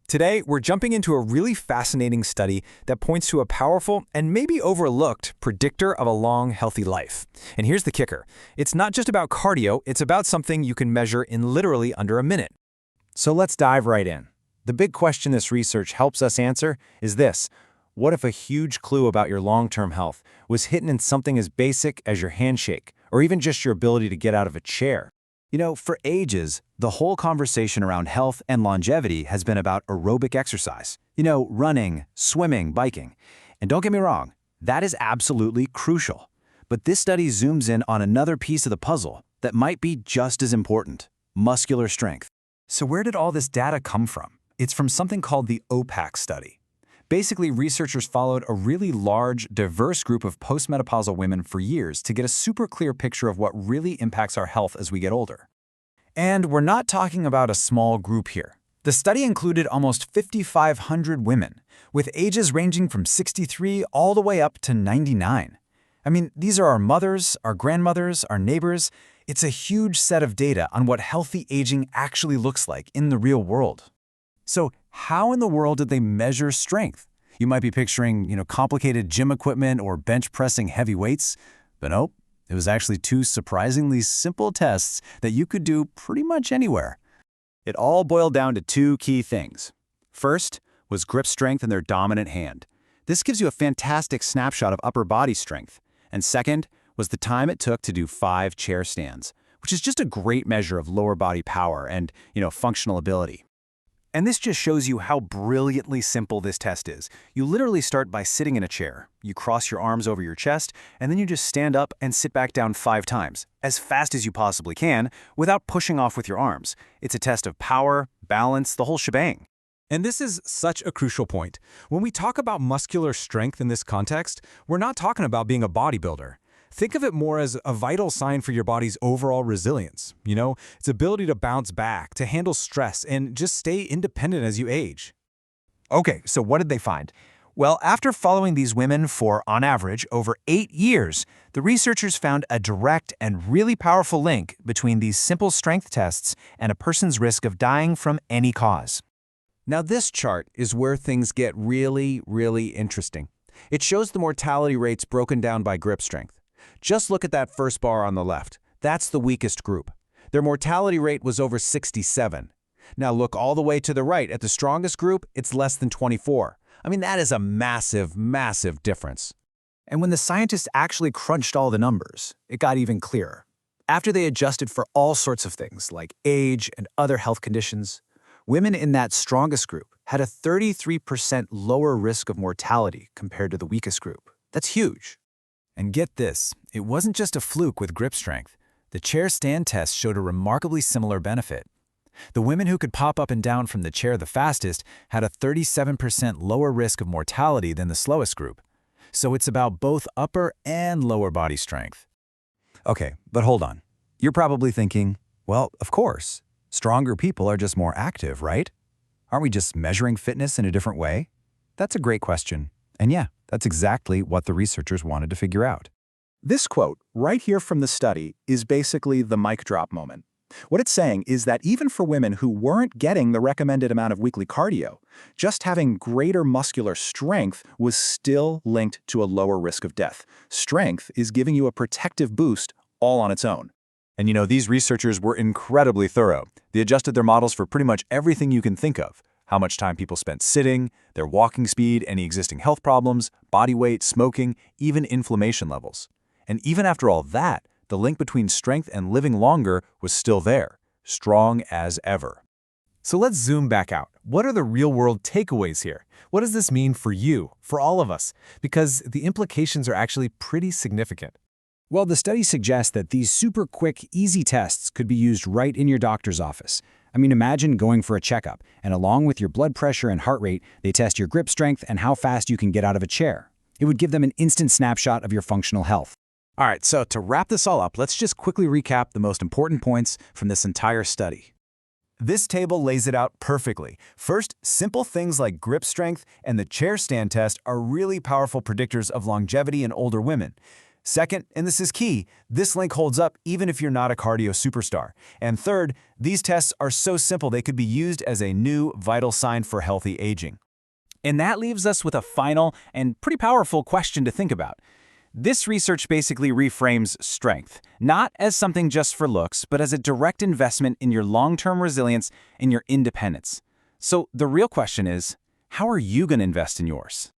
Today, we're jumping into a really fascinating study that points to a powerful and maybe overlooked predictor of a long, healthy life. And here's the kicker. It's not just about cardio, it's about something you can measure in literally under a minute. So let's dive right in. The big question this research helps us answer is this: what if a huge clue about your long-term health was hidden in something as basic as your handshake, or even just your ability to get out of a chair? For ages, the whole conversation around health and longevity has been about aerobic exercise. Running, swimming, biking. And don't get me wrong, that is absolutely crucial. But this study zooms in on another piece of the puzzle that might be just as important: muscular strength. So where did all this data come from? It's from something called the OPAC study. Basically, researchers followed a really large, diverse group of postmenopausal women for years to get a super clear picture of what really impacts our health as we get older. And we're not talking about a small group here. The study included almost 5,500 women, with ages ranging from 63 all the way up to 99. These are our mothers, our grandmothers, our neighbors. It's a huge set of data on what healthy aging actually looks like in the real world. So how in the world did they measure strength? You might be picturing, complicated gym equipment or bench pressing heavy weights, but nope, it was actually two surprisingly simple tests that you could do pretty much anywhere. It all boiled down to two key things. First was grip strength in their dominant hand. This gives you a fantastic snapshot of upper body strength. And second was the time it took to do 5 chair stands, which is just a great measure of lower body power and, functional ability. And this just shows you how brilliantly simple this test is. You literally start by sitting in a chair. You cross your arms over your chest, and then you just stand up and sit back down 5 times, as fast as you possibly can, without pushing off with your arms. It's a test of power, balance, the whole shebang. And this is such a crucial point. When we talk about muscular strength in this context, we're not talking about being a bodybuilder. Think of it more as a vital sign for your body's overall resilience, its ability to bounce back, to handle stress, and just stay independent as you age. Okay, so what did they find? Well, after following these women for, on average, over 8 years, the researchers found a direct and really powerful link between these simple strength tests and a person's risk of dying from any cause. Now this chart is where things get really, really interesting. It shows the mortality rates broken down by grip strength. Just look at that first bar on the left. That's the weakest group. Their mortality rate was over 67. Now look all the way to the right at the strongest group, it's less than 24. That is a massive, massive difference. And when the scientists actually crunched all the numbers, it got even clearer. After they adjusted for all sorts of things like age and other health conditions, women in that strongest group had a 33% lower risk of mortality compared to the weakest group. That's huge. And get this, it wasn't just a fluke with grip strength. The chair stand test showed a remarkably similar benefit. The women who could pop up and down from the chair the fastest had a 37% lower risk of mortality than the slowest group. So it's about both upper and lower body strength. Okay, but hold on. You're probably thinking, well, of course, stronger people are just more active, right? Aren't we just measuring fitness in a different way? That's a great question. And yeah, that's exactly what the researchers wanted to figure out. This quote, right here from the study, is basically the mic drop moment. What it's saying is that even for women who weren't getting the recommended amount of weekly cardio, just having greater muscular strength was still linked to a lower risk of death. Strength is giving you a protective boost all on its own. And these researchers were incredibly thorough. They adjusted their models for pretty much everything you can think of. How much time people spent sitting, their walking speed, any existing health problems, body weight, smoking, even inflammation levels. And even after all that, the link between strength and living longer was still there, strong as ever. So let's zoom back out. What are the real-world takeaways here? What does this mean for you, for all of us? Because the implications are actually pretty significant. Well, the study suggests that these super quick, easy tests could be used right in your doctor's office. Imagine going for a checkup, and along with your blood pressure and heart rate, they test your grip strength and how fast you can get out of a chair. It would give them an instant snapshot of your functional health. All right, so to wrap this all up, let's just quickly recap the most important points from this entire study. This table lays it out perfectly. First, simple things like grip strength and the chair stand test are really powerful predictors of longevity in older women. Second, and this is key, this link holds up even if you're not a cardio superstar. And third, these tests are so simple they could be used as a new vital sign for healthy aging. And that leaves us with a final and pretty powerful question to think about. This research basically reframes strength, not as something just for looks, but as a direct investment in your long-term resilience and your independence. So the real question is, how are you going to invest in yours?